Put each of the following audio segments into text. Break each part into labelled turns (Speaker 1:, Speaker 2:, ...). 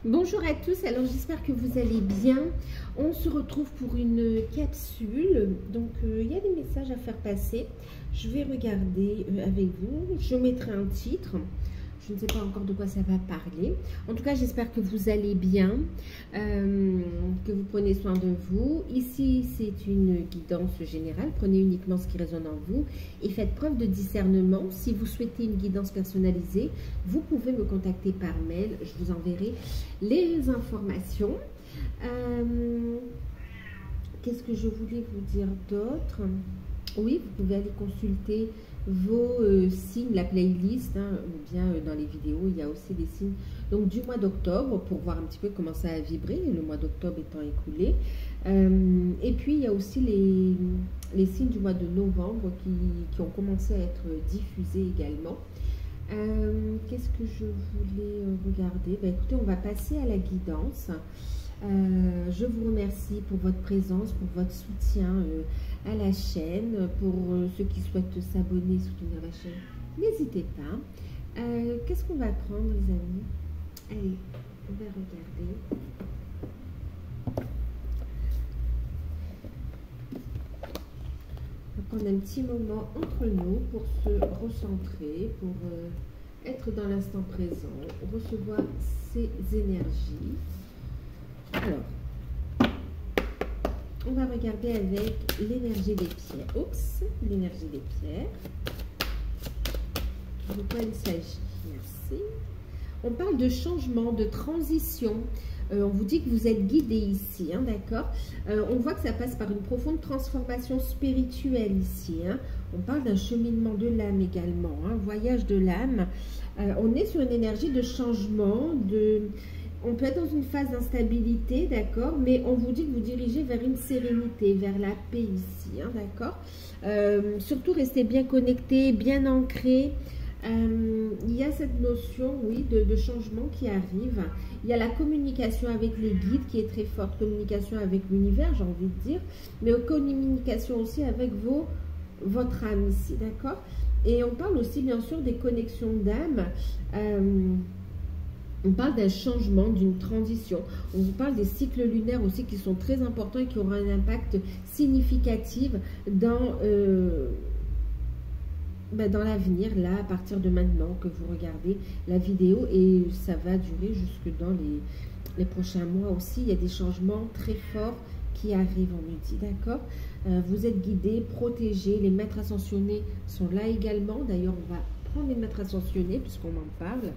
Speaker 1: Bonjour à tous, alors j'espère que vous allez bien. On se retrouve pour une capsule, donc il y a des messages à faire passer. Je vais regarder avec vous, je mettrai un titre. Je ne sais pas encore de quoi ça va parler. En tout cas, j'espère que vous allez bien, que vous prenez soin de vous. Ici, c'est une guidance générale. Prenez uniquement ce qui résonne en vous et faites preuve de discernement. Si vous souhaitez une guidance personnalisée, vous pouvez me contacter par mail. Je vous enverrai les informations. Qu'est-ce que je voulais vous dire d'autre? Oui, vous pouvez aller consulter vos signes, la playlist, ou bien dans les vidéos, il y a aussi des signes donc, du mois d'octobre pour voir un petit peu comment ça a vibré, le mois d'octobre étant écoulé. Et puis, il y a aussi les signes du mois de novembre qui ont commencé à être diffusés également. Qu'est-ce que je voulais regarder? Ben, écoutez, on va passer à la guidance. Je vous remercie pour votre présence, pour votre soutien à la chaîne. Pour ceux qui souhaitent s'abonner, soutenir la chaîne, n'hésitez pas. Qu'est-ce qu'on va prendre, les amis? Allez, on va regarder. On va prendre un petit moment entre nous pour se recentrer, pour être dans l'instant présent, recevoir ces énergies. Alors, on va regarder avec l'énergie des pierres. Oups, l'énergie des pierres. De quoi il s'agit? Merci. On parle de changement, de transition. On vous dit que vous êtes guidé ici, d'accord? On voit que ça passe par une profonde transformation spirituelle ici. On parle d'un cheminement de l'âme également, voyage de l'âme. On est sur une énergie de changement, on peut être dans une phase d'instabilité, d'accord, mais on vous dit que vous dirigez vers une sérénité, vers la paix ici, d'accord. Surtout, restez bien connectés, bien ancrés. Il y a cette notion, oui, de changement qui arrive. Il y a la communication avec les guides qui est très forte, communication avec l'univers, j'ai envie de dire, mais communication aussi avec votre âme ici, d'accord. Et on parle aussi, bien sûr, des connexions d'âme. On parle d'un changement, d'une transition. On vous parle des cycles lunaires aussi qui sont très importants et qui auront un impact significatif dans l'avenir, là, à partir de maintenant que vous regardez la vidéo. Et ça va durer jusque dans les prochains mois aussi. Il y a des changements très forts qui arrivent, on nous dit, d'accord. Vous êtes guidés, protégés. Les maîtres ascensionnés sont là également. D'ailleurs, on va prendre les maîtres ascensionnés puisqu'on en parle.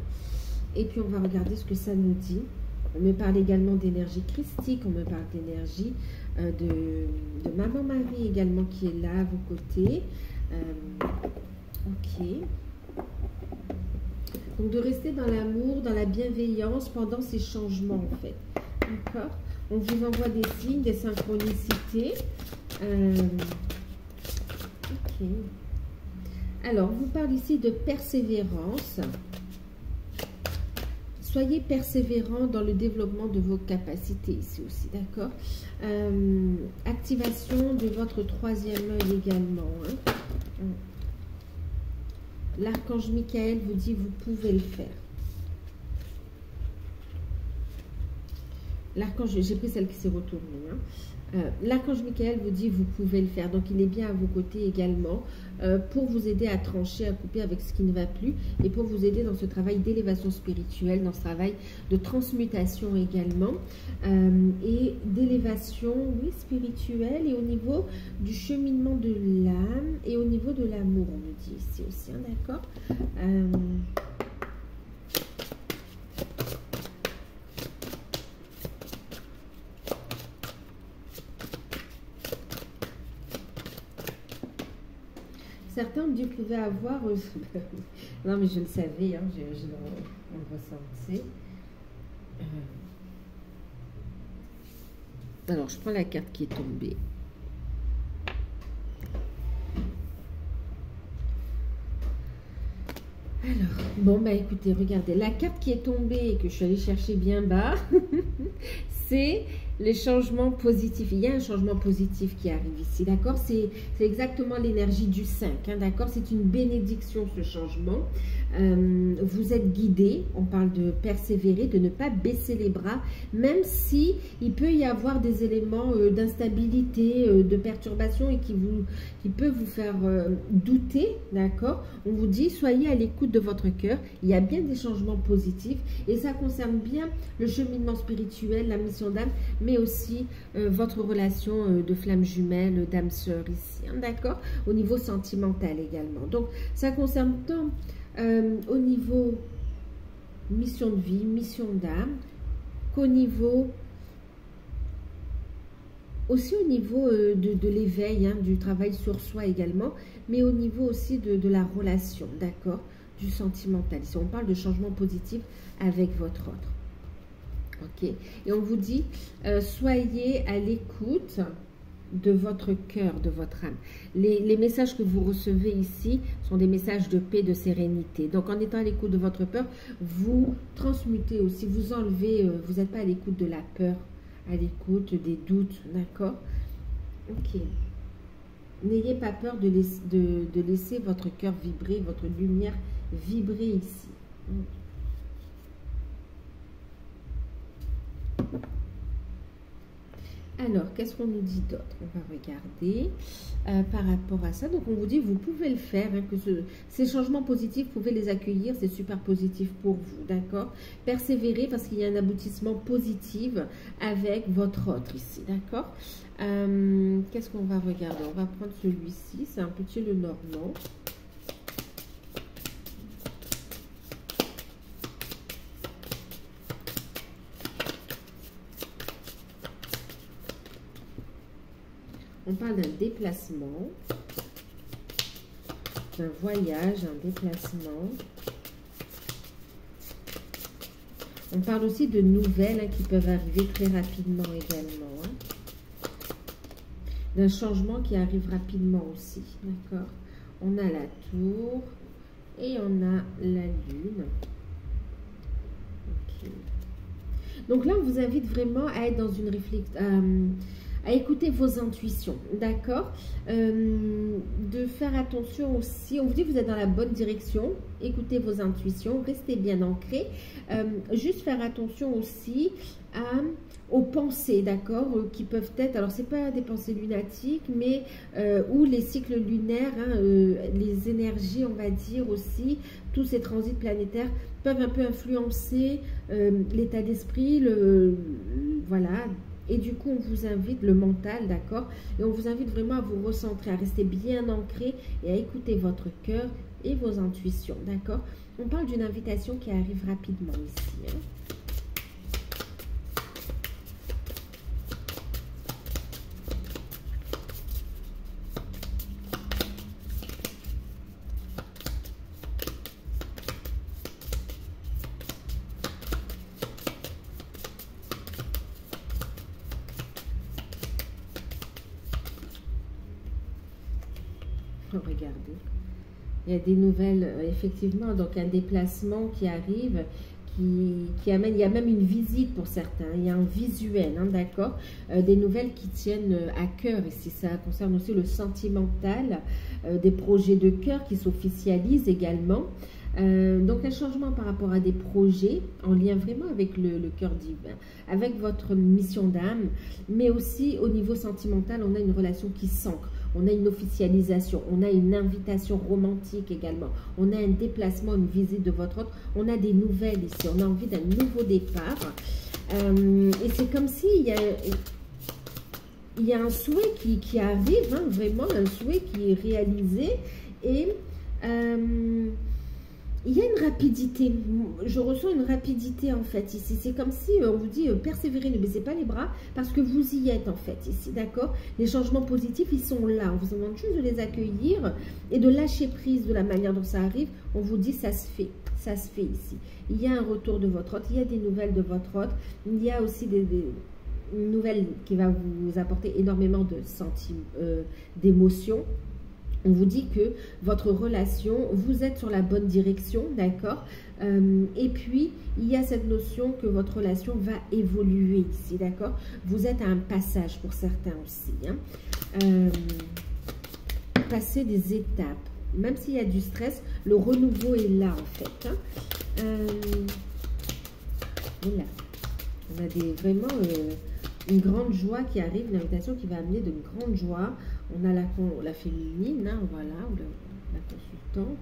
Speaker 1: Et puis, on va regarder ce que ça nous dit. On me parle également d'énergie christique. On me parle d'énergie de Maman Marie également qui est là à vos côtés. Ok. Donc, de rester dans l'amour, dans la bienveillance pendant ces changements, en fait. D'accord? On vous envoie des signes, des synchronicités. Ok. Alors, on vous parle ici de persévérance. Soyez persévérant dans le développement de vos capacités ici aussi, d'accord? Activation de votre troisième œil également. L'archange Michael vous dit vous pouvez le faire. L'archange, j'ai pris celle qui s'est retournée. L'archange Michael vous dit vous pouvez le faire. Donc il est bien à vos côtés également pour vous aider à trancher, à couper avec ce qui ne va plus et pour vous aider dans ce travail d'élévation spirituelle, dans ce travail de transmutation également et d'élévation, oui, spirituelle et au niveau du cheminement de l'âme et au niveau de l'amour, on nous dit ici aussi, d'accord. Certains me disent que vous pouvez avoir... non, mais je le savais, on le ressentait. Alors, je prends la carte qui est tombée. Alors, bon, bah écoutez, regardez. La carte qui est tombée et que je suis allée chercher bien bas, c'est les changements positifs. Il y a un changement positif qui arrive ici, d'accord? C'est exactement l'énergie du 5, d'accord? C'est une bénédiction, ce changement. Vous êtes guidé, on parle de persévérer, de ne pas baisser les bras, même si il peut y avoir des éléments d'instabilité, de perturbation et qui peut vous faire douter, d'accord? On vous dit, soyez à l'écoute de votre cœur, il y a bien des changements positifs et ça concerne bien le cheminement spirituel, la mission d'âme, mais aussi votre relation de flamme jumelle, d'âme sœur ici, hein, d'accord? Au niveau sentimental également. Donc, ça concerne tant au niveau mission de vie, mission d'âme, qu'au niveau, aussi au niveau de l'éveil, hein, du travail sur soi également, mais au niveau aussi de la relation, d'accord? Du sentimental. Ici, on parle de changement positif avec votre autre. Ok? Et on vous dit, soyez à l'écoute de votre cœur, de votre âme. Les messages que vous recevez ici sont des messages de paix, de sérénité. Donc, en étant à l'écoute de votre peur, vous transmutez aussi, vous enlevez, vous n'êtes pas à l'écoute de la peur, à l'écoute des doutes, d'accord? Ok. N'ayez pas peur de laisser votre cœur vibrer, votre lumière vibrer ici. Alors, qu'est-ce qu'on nous dit d'autre? On va regarder par rapport à ça. Donc, on vous dit, vous pouvez le faire, hein, que ces changements positifs, vous pouvez les accueillir, c'est super positif pour vous, d'accord? Persévérez parce qu'il y a un aboutissement positif avec votre autre ici, d'accord? Qu'est-ce qu'on va regarder? On va prendre celui-ci, c'est un petit le normand. On parle d'un déplacement, d'un voyage, un déplacement. On parle aussi de nouvelles, hein, qui peuvent arriver très rapidement également. Hein. D'un changement qui arrive rapidement aussi, d'accord? On a la tour et on a la lune. Okay. Donc là, on vous invite vraiment à être dans une réflexion, à écouter vos intuitions, d'accord? De faire attention aussi, on vous dit que vous êtes dans la bonne direction, écoutez vos intuitions, restez bien ancrés. Juste faire attention aussi aux pensées, d'accord? Qui peuvent être, alors c'est pas des pensées lunatiques, mais ou les cycles lunaires, hein, les énergies, on va dire aussi, tous ces transits planétaires peuvent un peu influencer l'état d'esprit, voilà. Et du coup, on vous invite, le mental, d'accord? Et on vous invite vraiment à vous recentrer, à rester bien ancré et à écouter votre cœur et vos intuitions, d'accord? On parle d'une invitation qui arrive rapidement ici, hein. Regardez, il y a des nouvelles, effectivement, donc un déplacement qui arrive, qui amène, il y a même une visite pour certains, il y a un visuel, hein, d'accord, des nouvelles qui tiennent à cœur ici, ça concerne aussi le sentimental, des projets de cœur qui s'officialisent également. Donc un changement par rapport à des projets en lien vraiment avec le cœur divin, avec votre mission d'âme, mais aussi au niveau sentimental, on a une relation qui s'ancre, on a une officialisation, on a une invitation romantique également, on a un déplacement, une visite de votre autre, on a des nouvelles ici, on a envie d'un nouveau départ, et c'est comme s'il y a un souhait qui arrive, hein, vraiment un souhait qui est réalisé, et il y a une rapidité, je ressens une rapidité en fait ici, c'est comme si on vous dit persévérez, ne baissez pas les bras parce que vous y êtes en fait ici, d'accord? Les changements positifs, ils sont là, on vous demande juste de les accueillir et de lâcher prise de la manière dont ça arrive, on vous dit ça se fait ici. Il y a un retour de votre hôte, il y a des nouvelles de votre hôte, il y a aussi des nouvelles qui va vous apporter énormément de sentiments, d'émotions. On vous dit que votre relation, vous êtes sur la bonne direction, d'accord? Et puis, il y a cette notion que votre relation va évoluer ici, d'accord? Vous êtes à un passage pour certains aussi, hein? Passer des étapes, même s'il y a du stress, le renouveau est là en fait. Hein. Voilà. On a vraiment une grande joie qui arrive, une invitation qui va amener de grandes joies. On a la féminine, hein, voilà, ou la consultante.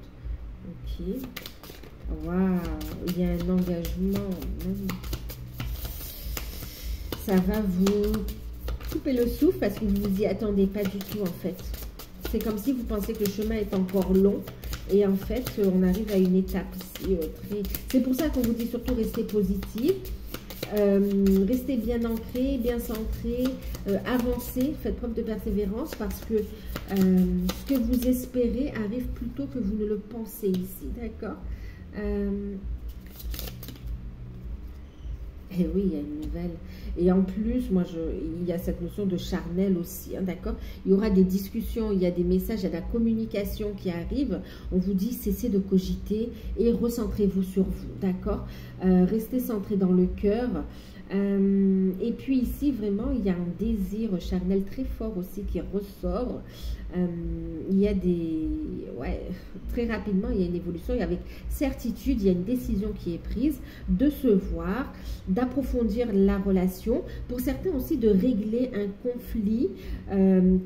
Speaker 1: Ok. Waouh, il y a un engagement. Ça va vous couper le souffle parce que vous vous y attendez pas du tout en fait. C'est comme si vous pensez que le chemin est encore long. Et en fait, on arrive à une étape ici. C'est pour ça qu'on vous dit surtout rester positif. Restez bien ancré, bien centré, avancez, faites preuve de persévérance parce que ce que vous espérez arrive plus tôt que vous ne le pensez ici, d'accord? Et oui, il y a une nouvelle. Et en plus, moi, il y a cette notion de charnel aussi, hein, d'accord? Il y aura des discussions, il y a des messages, il y a de la communication qui arrive. On vous dit, cessez de cogiter et recentrez-vous sur vous, d'accord? Restez centré dans le cœur. Et puis ici, vraiment, il y a un désir charnel très fort aussi qui ressort. Il y a très rapidement, il y a une évolution et avec certitude, il y a une décision qui est prise de se voir, d'approfondir la relation. Pour certains aussi, de régler un conflit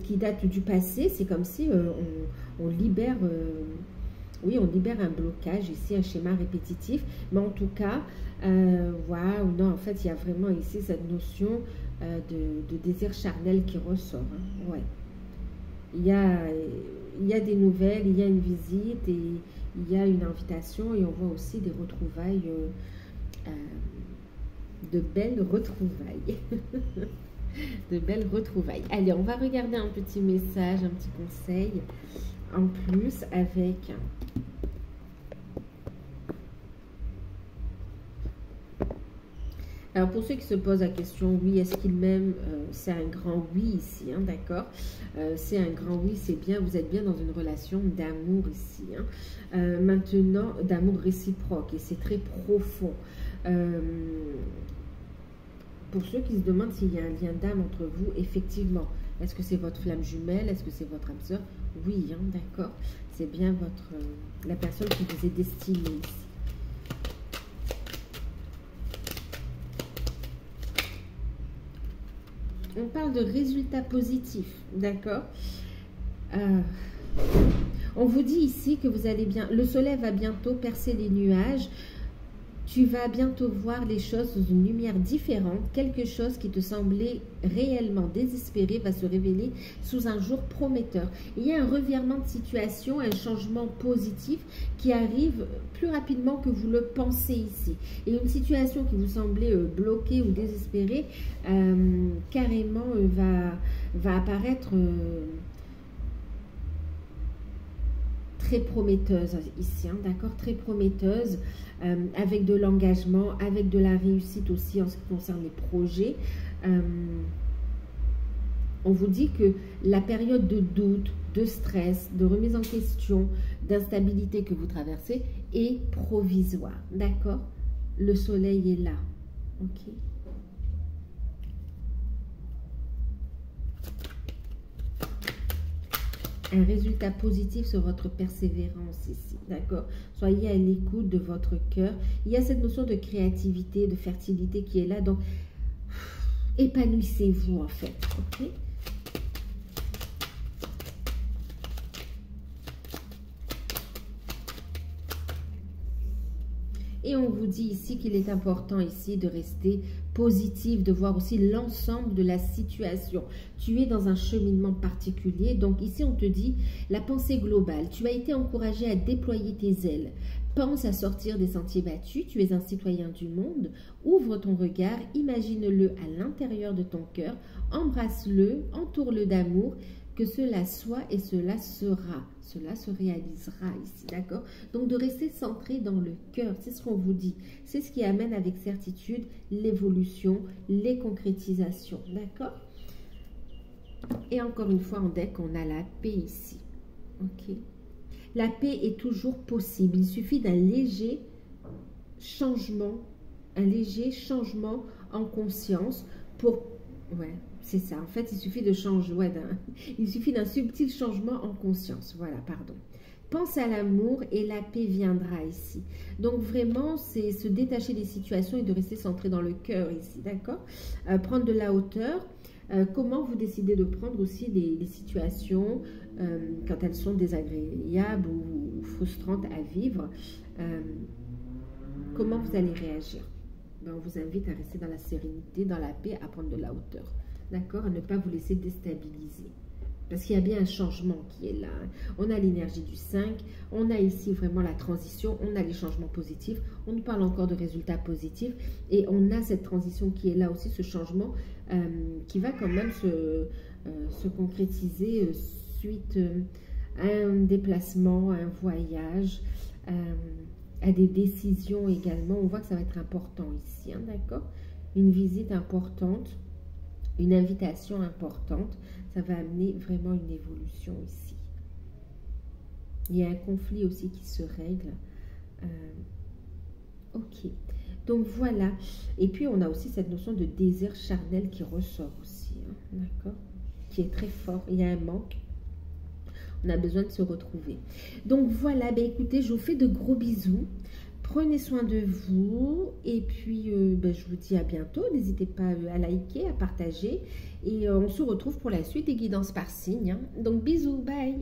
Speaker 1: qui date du passé. C'est comme si on libère... oui, on libère un blocage ici, un schéma répétitif. Mais en tout cas, waouh, non, en fait, il y a vraiment ici cette notion de désir charnel qui ressort. Hein, ouais. Il y a des nouvelles, il y a une visite et il y a une invitation et on voit aussi des retrouvailles, de belles retrouvailles. De belles retrouvailles. Allez, on va regarder un petit message, un petit conseil en plus avec... Alors, pour ceux qui se posent la question, oui, est-ce qu'il m'aime? C'est un grand oui ici, hein, d'accord? C'est un grand oui, c'est bien, vous êtes bien dans une relation d'amour ici. Hein. Maintenant, d'amour réciproque, et c'est très profond. Pour ceux qui se demandent s'il y a un lien d'âme entre vous, effectivement, est-ce que c'est votre flamme jumelle? Est-ce que c'est votre âme sœur? Oui, hein, d'accord. C'est bien la personne qui vous est destinée ici. On parle de résultats positifs, d'accord? On vous dit ici que vous allez bien. Le soleil va bientôt percer les nuages. Tu vas bientôt voir les choses sous une lumière différente. Quelque chose qui te semblait réellement désespéré va se révéler sous un jour prometteur. Il y a un revirement de situation, un changement positif qui arrive plus rapidement que vous le pensez ici. Et une situation qui vous semblait bloquée ou désespérée, carrément va apparaître... très prometteuse ici, hein, d'accord, très prometteuse, avec de l'engagement, avec de la réussite aussi en ce qui concerne les projets. On vous dit que la période de doute, de stress, de remise en question, d'instabilité que vous traversez est provisoire, d'accord? Le soleil est là, ok? Un résultat positif sur votre persévérance ici, d'accord? Soyez à l'écoute de votre cœur. Il y a cette notion de créativité, de fertilité qui est là, donc épanouissez-vous en fait, ok? Et on vous dit ici qu'il est important ici de rester positif, de voir aussi l'ensemble de la situation. Tu es dans un cheminement particulier. Donc ici, on te dit la pensée globale. Tu as été encouragé à déployer tes ailes. Pense à sortir des sentiers battus. Tu es un citoyen du monde. Ouvre ton regard. Imagine-le à l'intérieur de ton cœur. Embrasse-le. Entoure-le d'amour. Que cela soit et cela sera. Cela se réalisera ici, d'accord? Donc, de rester centré dans le cœur, c'est ce qu'on vous dit. C'est ce qui amène avec certitude l'évolution, les concrétisations, d'accord? Et encore une fois, en deck, on a la paix ici, ok? La paix est toujours possible. Il suffit d'un léger changement en conscience pour... Ouais. C'est ça, en fait, il suffit de changer, il suffit d'un subtil changement en conscience, voilà, pardon. pense à l'amour et la paix viendra ici. Donc vraiment, c'est se détacher des situations et de rester centré dans le cœur ici, d'accord? Prendre de la hauteur. Comment vous décidez de prendre aussi des situations quand elles sont désagréables ou frustrantes à vivre, comment vous allez réagir? Ben, on vous invite à rester dans la sérénité, dans la paix, à prendre de la hauteur, d'accord? À ne pas vous laisser déstabiliser. Parce qu'il y a bien un changement qui est là. On a l'énergie du 5, on a ici vraiment la transition, on a les changements positifs, on nous parle encore de résultats positifs et on a cette transition qui est là aussi, ce changement qui va quand même se concrétiser suite à un déplacement, à un voyage, à des décisions également. On voit que ça va être important ici, hein, d'accord? Une visite importante, une invitation importante. Ça va amener vraiment une évolution ici. Il y a un conflit aussi qui se règle. Ok. Donc voilà. Et puis on a aussi cette notion de désir charnel qui ressort aussi. Hein, d'accord? Qui est très fort. Il y a un manque. On a besoin de se retrouver. Donc voilà. Ben, écoutez, je vous fais de gros bisous. Prenez soin de vous et puis je vous dis à bientôt. N'hésitez pas à liker, à partager et on se retrouve pour la suite des guidances par signe. Hein. Donc bisous, bye!